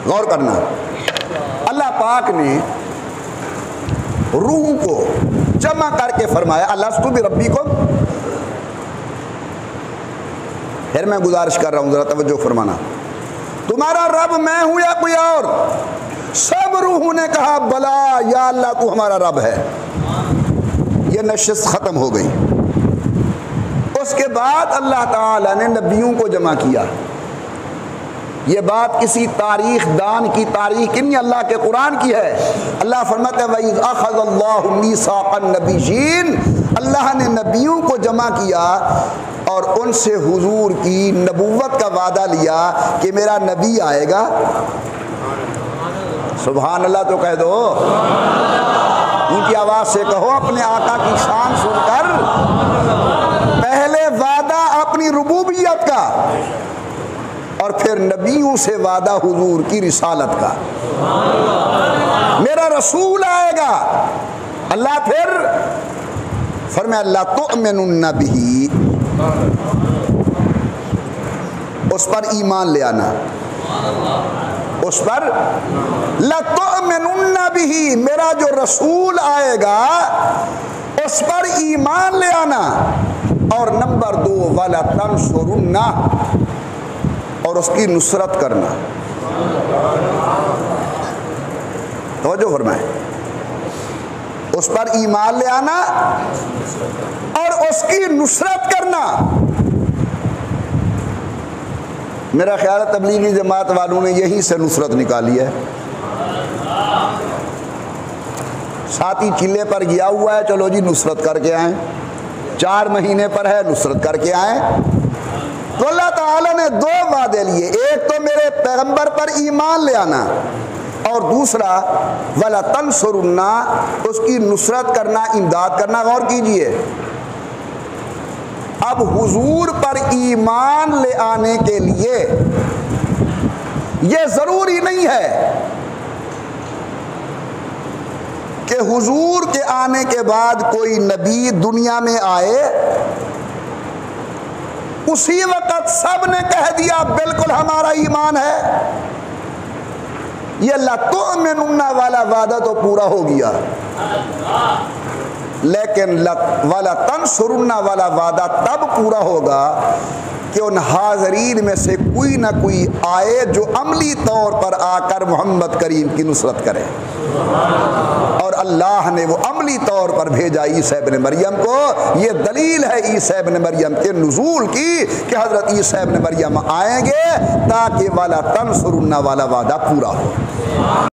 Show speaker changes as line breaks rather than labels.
गौर करना, अल्लाह पाक ने रूह को जमा करके फरमाया अलस्तु बिरब्बिकुम। फिर मैं गुजारिश कर रहा हूं, जरा तवज्जो फरमाना, तुम्हारा रब मैं हूं या कोई और? सब रूहों ने कहा बला या अल्लाह तू हमारा रब है। ये नशिस्त खत्म हो गई। उसके बाद अल्लाह ताला ने नबियों को जमा किया। ये बात किसी तारीख दान की तारीख की नहीं, अल्लाह के कुरान की है। अल्लाह फरमाता है वइज़ अख़ज़ल्लाहु मीसाक़न नबिय्यीन, अल्लाह ने नबियों को जमा किया और उनसे हुजूर की नबूवत का वादा लिया कि मेरा नबी आएगा। सुभान अल्लाह तो कह दो, ऊंची आवाज से कहो अपने आका की शान सुनकर। पहले वादा अपनी रुबूबियत का और फिर नबियों से वादा हुजूर की रिसालत का। मेरा रसूल आएगा। अल्लाह फिर फरमाया ला तुअमिनुन्ना बिही, उस पर ईमान ले आना। उस पर ला तुअमिनुन्ना बिही, मेरा जो रसूल आएगा उस पर ईमान ले आना। और नंबर 2 वाला तंसुरुन्ना, और उसकी नुसरत करना। तवज्जो फरमाए, उस पर ईमान ले आना और उसकी नुसरत करना। मेरा ख्याल है तबलीगी जमात वालों ने यहीं से नुसरत निकाली है। साथी चिल्ले पर गया हुआ है, चलो जी नुसरत करके आए। 4 महीने पर है, नुसरत करके आए। तो अल्लाह ताला ने 2 वादे लिए, एक तो मेरे पैगंबर पर ईमान ले आना और दूसरा वला तंसुरुन्ना, उसकी नुसरत करना, इमदाद करना। गौर कीजिए, अब हुजूर पर ईमान ले आने के लिए यह जरूरी नहीं है कि हुजूर के आने के बाद कोई नबी दुनिया में आए, उसी वक्त सब ने कह दिया बिल्कुल हमारा ईमान है। ये ला तुअमिनुन्ना वाला वादा तो पूरा हो गया, लेकिन वाला तंसुरुन्ना वाला वादा तब पूरा होगा कि उन हाज़रीन में से कोई ना कोई आए जो अमली तौर पर आकर मोहम्मद करीम की नुसरत करे। और अल्लाह ने वो अमली तौर पर भेजा ईसा इब्न मरियम को। ये दलील है ईसा इब्न मरियम के नुज़ूल की कि हज़रत ईसा इब्न मरियम आएंगे ताकि वाला तंसुरुन्ना वाला वादा पूरा हो।